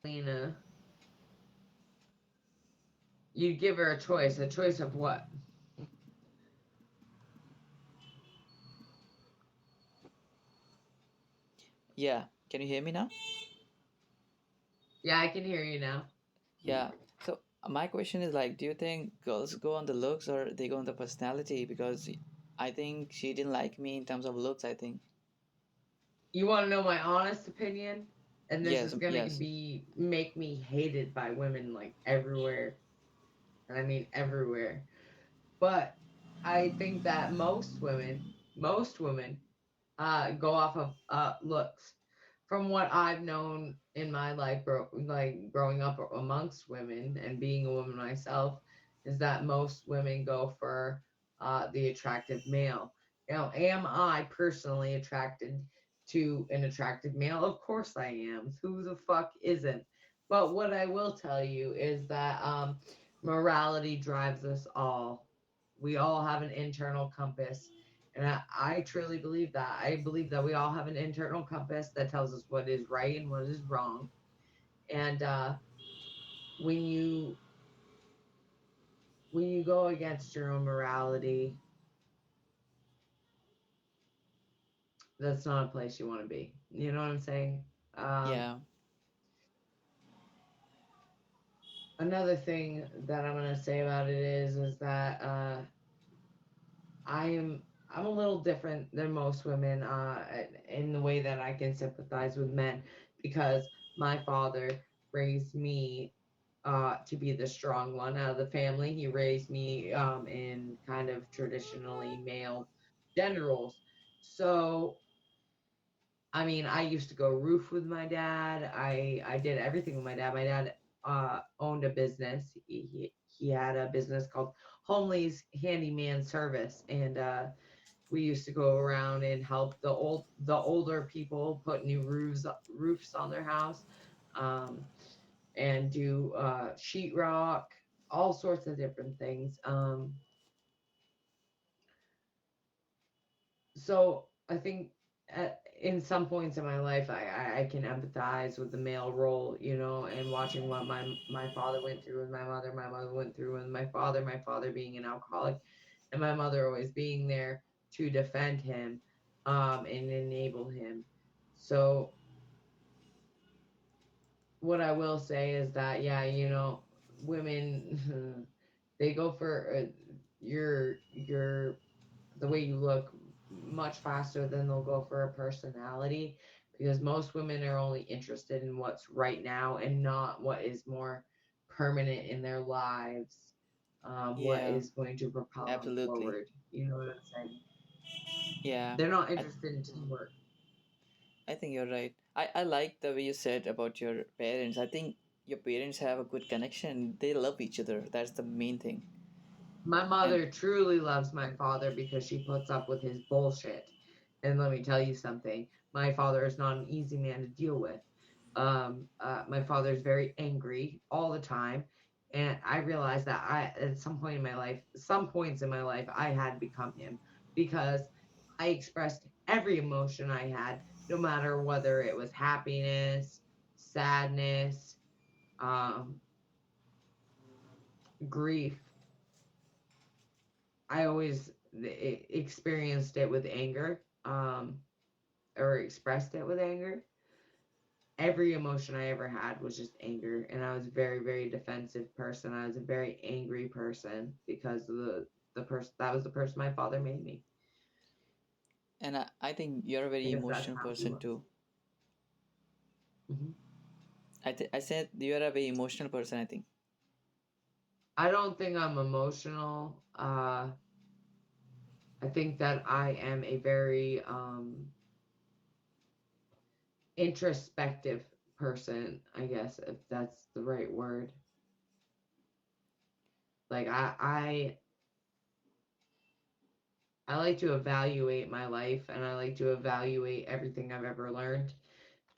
Lena, you'd give her a choice. A choice of what? Yeah, can you hear me now? Yeah, I can hear you now. Yeah. So my question is like, do you think girls go on the looks or they go on the personality? Because I think she didn't like me in terms of looks, I think. You want to know my honest opinion? And this Yes, is going to yes. be make me hated by women like everywhere. And I mean everywhere. But I think that most women go off of looks. From what I've known in my life, like growing up amongst women and being a woman myself, is that most women go for the attractive male. Now, am I personally attracted to an attractive male? Of course I am. Who the fuck isn't? But what I will tell you is that morality drives us all. We all have an internal compass, and I truly believe that. I believe that we all have an internal compass that tells us what is right and what is wrong. And when you when you go against your own morality, that's not a place you want to be. You know what I'm saying? Um, Yeah. Another thing that I'm gonna say about it is that I'm a little different than most women in the way that I can sympathize with men because my father raised me to be the strong one out of the family. He raised me in kind of traditionally male gender roles. So, I mean, I used to go roof with my dad. I did everything with my dad. My dad owned a business. He had a business called Homely's Handyman Service, and we used to go around and help the older people put new roofs on their house, um, and do sheetrock, all sorts of different things. So I think in some points in my life, I can empathize with the male role, and watching what my father went through with my mother went through with my father being an alcoholic, and my mother always being there to defend him, and enable him. So what I will say is that, yeah, women they go for your the way you look much faster than they'll go for a personality, because most women are only interested in what's right now and not what is more permanent in their lives, what Yeah, is going to propel them absolutely. forward. You know what I'm saying? Yeah. They're not I interested in teamwork. I think you're right. I like the way you said about your parents. I think your parents have a good connection. They love each other. That's the main thing. My And mother truly loves my father because she puts up with his bullshit. And let me tell you something, my father is not an easy man to deal with. My father is very angry all the time. And I realized that at some points in my life, I had become him because I expressed every emotion I had, no matter whether it was happiness, sadness, um, grief. I always experienced it with anger, or expressed it with anger. Every emotion I ever had was just anger, and I was a very, very defensive person. I was a very angry person because of the person that was the person my father made me. I think you're a very Because that's emotional how he person was. too. Hmm. I said you're a very emotional person, I think. I don't think I'm emotional. I think that I am a very introspective person. I guess if that's the right word. Like I like to evaluate my life, and I like to evaluate everything I've ever learned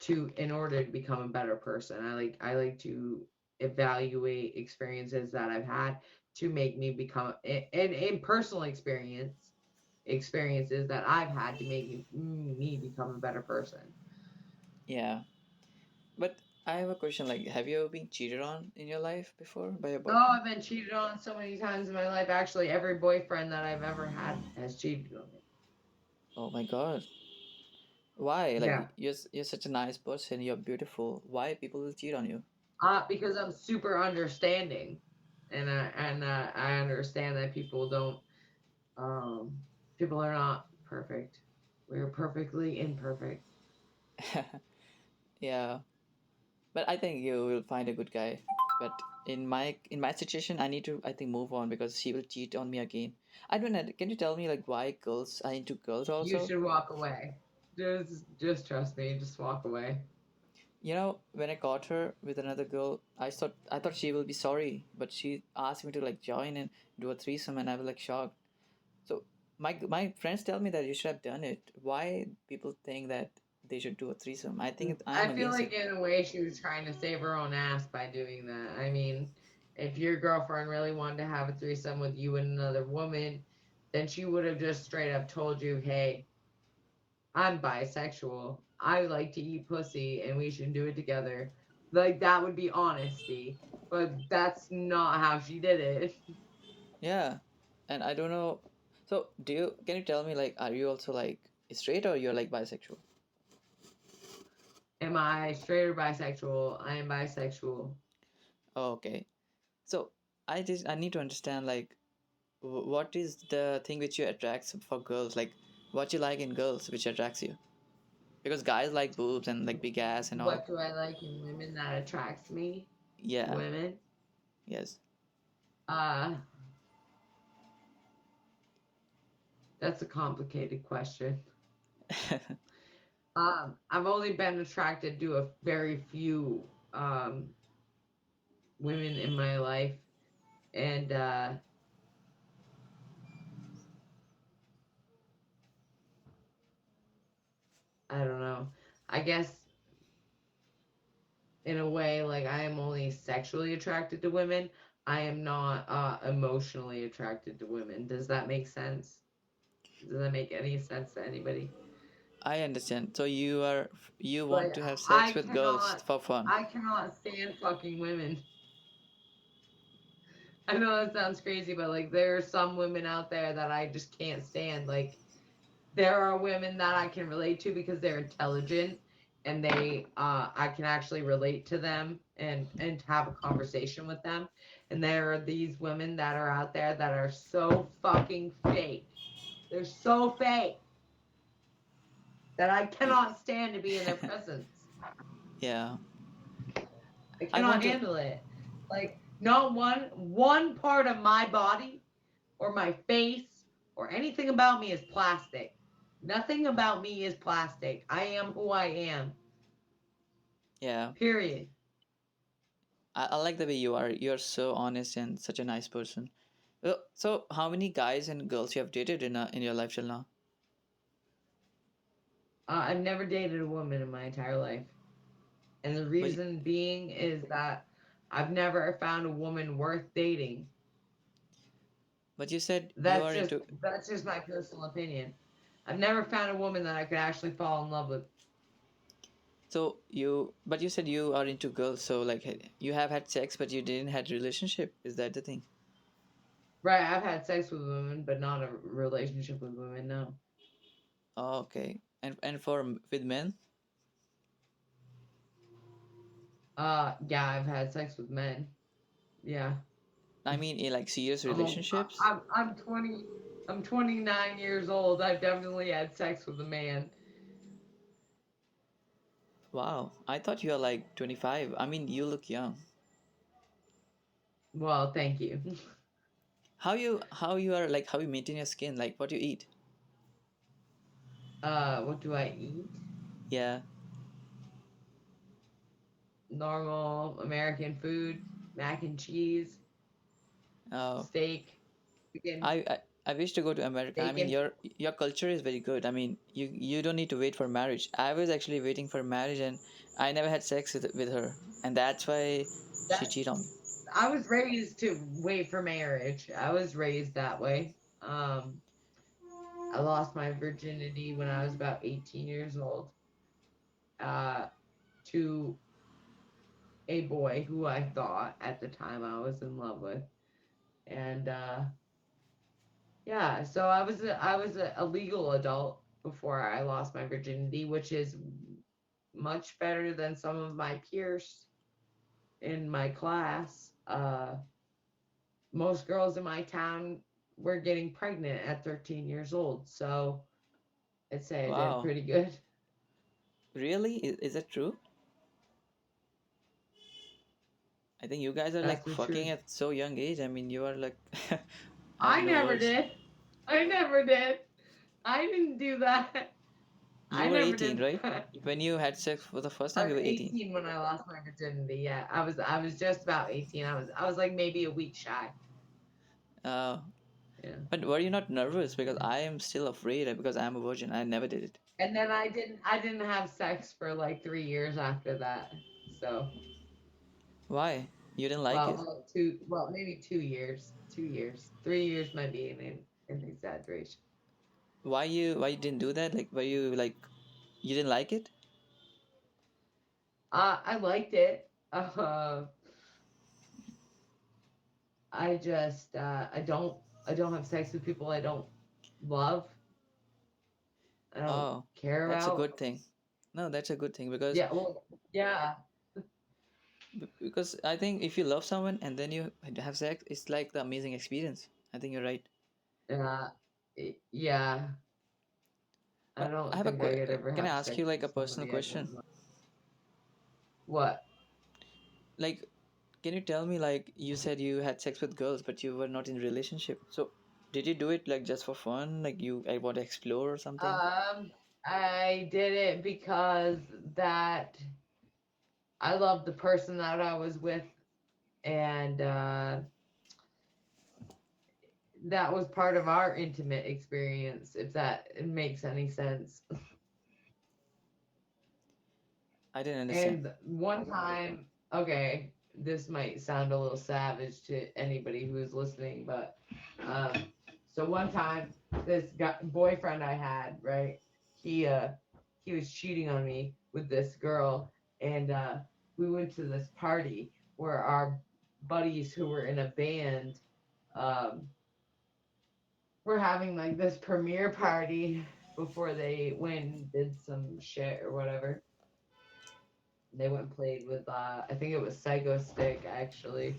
to in order to become a better person. I like to evaluate experiences that I've had to make me become, and in personal experiences that I've had to make me become a better person. Yeah. But I have a question. Like, have you ever been cheated on in your life before by your Oh, boyfriend? I've been cheated on so many times in my life. Actually, every boyfriend that I've ever had has cheated on me. Oh my God. Why? Yeah. Like, you're such a nice person. You're beautiful. Why people will cheat on you? Because I'm super understanding, and I understand that um people are not perfect. We're perfectly imperfect. Yeah, but I think you will find a good guy. But in my situation, I need to, I think, move on because she will cheat on me again. I don't know. Can you tell me like why girls are into girls You also? should walk away. Just trust me. Just walk away. When I caught her with another girl, I thought she will be sorry, but she asked me to like join and do a threesome, and I was like shocked. So my friends tell me that you should have done it. Why people think that they should do a threesome? I think I'm I feel against like it. in a way she was trying to save her own ass by doing that. I mean, if your girlfriend really wanted to have a threesome with you and another woman, then she would have just straight up told you, "Hey, I'm bisexual. I like to eat pussy and we should do it together." Like that would be honesty. But that's not how she did it. Yeah, and I don't know. So can you tell me like are you also like straight or you're like bisexual? Am I straight or bisexual? I am bisexual. Oh, okay. So I need to understand like what is the thing which you attracts for girls? Like what you like in girls which attracts you? Because guys like boobs and like big ass and all. What do I like in women that attracts me? Yeah. Women? Yes. Uh, that's a complicated question. I've only been attracted to a very few um women in my life, and I don't know. I guess in a way, like I am only sexually attracted to women. I am not emotionally attracted to women. Does that make sense? Does that make any sense to anybody? I understand. So you want Like to have sex I with girls cannot, for fun. I cannot stand fucking women. I know that sounds crazy, but like there are some women out there that I just can't stand. Like there are women that I can relate to because they're intelligent and I can actually relate to them and have a conversation with them. And there are these women that are out there that are so fucking fake. They're so fake that I Y- cannot stand to be in their presence. Yeah. I I want cannot to. handle it. Like not one part of my body or my face or anything about me is plastic. Nothing about me is plastic. I am who I am. Yeah. Period. I like the way you are. You're so honest and such a nice person. So how many guys and girls you have dated in your life till now? I've never dated a woman in my entire life. And the But reason being is that I've never found a woman worth dating. but you said you That's are just into. that's just my personal opinion. I've never found a woman that I could actually fall in love with. But you said you are into girls. So like you have had sex, but you didn't had relationship. Is that the thing? Right, I've had sex with women, but not a relationship with women, no. Oh, okay. And with men? Yeah, I've had sex with men. Yeah. I mean, in like serious I'm a, relationships? I'm 20 I'm 29 years old. I've definitely had sex with a man. Wow. I thought you are like 25. I mean, you look young. Well, thank you. How you are like how you maintain your skin? Like what you eat? What do I eat? Yeah. Normal American food, mac and cheese, Oh. steak, chicken, I, I I wish to go to America. I mean, bacon. your culture is very good. I mean, you don't need to wait for marriage. I was actually waiting for marriage, and I never had sex with her, and that's why she That cheated on me. I was raised to wait for marriage. I was raised that way. Um, I lost my virginity when I was about 18 years old. Uh, to a boy who I thought at the time I was in love with. And yeah, so I was a legal adult before I lost my virginity, which is much better than some of my peers in my class. Most girls in my town were getting pregnant at 13 years old, so I'd say I did Wow. pretty good. Really? Is that true? I think you guys are That's like the fucking truth. at so young age. I mean, you are like, I have I no never words. did. I never did. I didn't do that. You I were never 18, did right? that. When you had sex for the first I time, you was were 18. 18 when I lost my virginity. Yeah, I was just about 18. I was like maybe a week shy. Uh, Yeah. but were you not nervous? Because I am still afraid because I'm a virgin. I never did it. And then I didn't have sex for like 3 years after that. So Why? You didn't like it? well, maybe 2 years. 2 years. 3 years might be an exaggeration. Why you didn't do that? Like, were you like, you didn't like it? I liked it. I just I don't have sex with people I don't love. I don't Oh, care that's a about. good thing. No, that's a good thing because Yeah, well, yeah, because I think if you love someone and then you have sex, it's like the amazing experience. I think you're right. uh, yeah. I I don't have a think I could ever can I have ask you sex like with a personal somebody I question? don't love. What? Like, can you tell me like you said you had sex with girls, but you were not in a relationship. So, did you do it like just for fun? Like I want to explore or something? Um, I did it because that I loved the person that I was with, and that was part of our intimate experience. If that makes any sense. I didn't understand. And one time, okay, this might sound a little savage to anybody who is listening, but um, so one time, this boyfriend I had, right? He uh, he was cheating on me with this girl, and we went to this party where our buddies who were in a band um, were having like this premiere party before they went and did some shit or whatever. They went and played with I think it was Psycho Stick actually.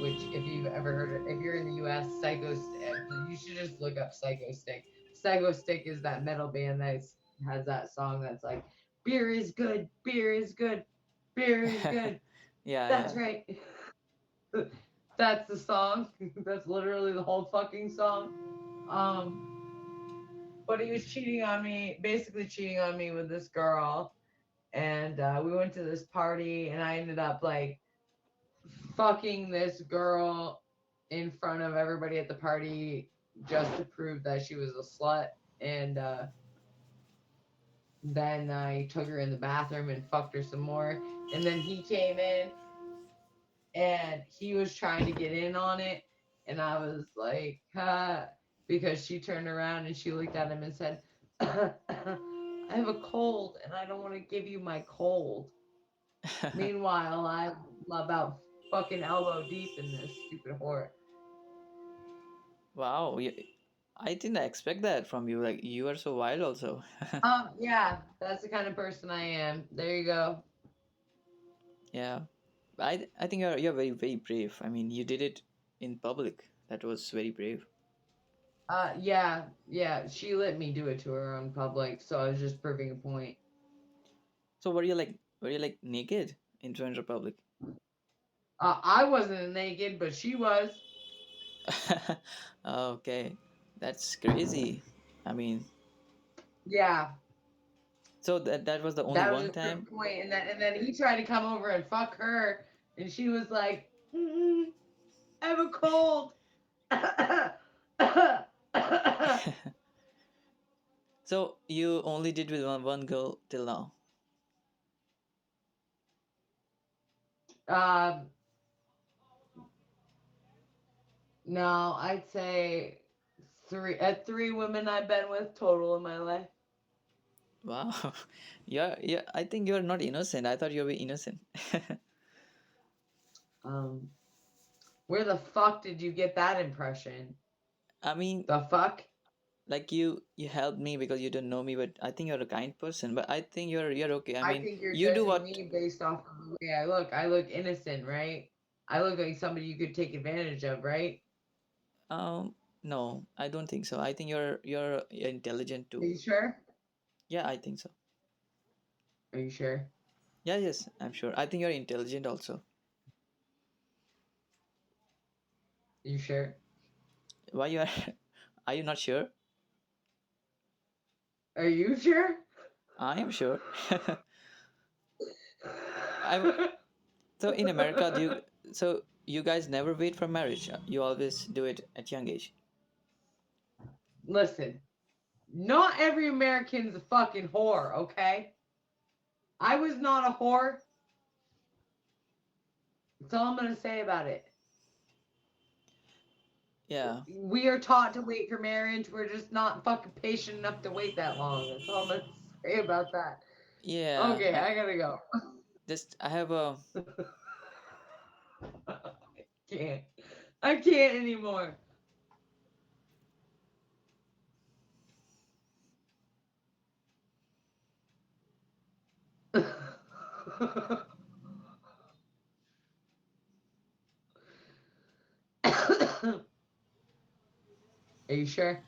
Which if you've ever heard it, if you're in the US, you should just look up Psycho Stick. Psycho Stick is that metal band that has that song that's like beer is good, beer is good, beer is good. Yeah, That's yeah. right. That's the song. That's literally the whole fucking song. Um, but he was cheating on me, basically cheating on me with this girl, and we went to this party, and I ended up like fucking this girl in front of everybody at the party just to prove that she was a slut. And then I took her in the bathroom and fucked her some more. And then he came in and he was trying to get in on it. And I was like, because she turned around and she looked at him and said, I have a cold and I don't want to give you my cold. Meanwhile, I'm about fucking elbow deep in this stupid whore. Wow, I didn't expect that from you. Like you are so wild also. Yeah, that's the kind of person I am. There you go. Yeah. I think you're very very brave. I mean, you did it in public. That was very brave. Yeah, yeah. She let me do it to her in public, so I was just proving a point. So were you like naked in Trans Republic? I wasn't naked, but she was. Okay. That's crazy. I mean, Yeah, so that was the only that was one just proof time. of point. And then he tried to come over and fuck her, and she was like, "I have a cold." So you only did with one girl till now. um, no, I'd say three women I've been with total in my life. Wow. Yeah, I think you're not innocent. I thought you were innocent. Um, where the fuck did you get that impression? I mean, The fuck? like you helped me because you don't know me, but I think you're a kind person. But I think you're okay. I I mean, think you're you do judging what. me based off of the way I look. I look innocent, right? I look like somebody you could take advantage of, right? No, I don't think so. I think you're intelligent Are too. you sure? Yeah, I think so. Are you sure? Yeah, yes, I'm sure. I think you're intelligent also. You sure? Why you are? Are you not sure? Are you sure? I am sure. I so in America, do you so you guys never wait for marriage? You always do it at young age. Listen, not every American's a fucking whore, okay? I was not a whore. That's all I'm gonna say about it. Yeah, We are taught to wait for marriage. We're just not fucking patient enough to wait that long. That's all I'm gonna say about that. yeah. Okay, I gotta go. I have a Can't. I can't anymore. Are you sure?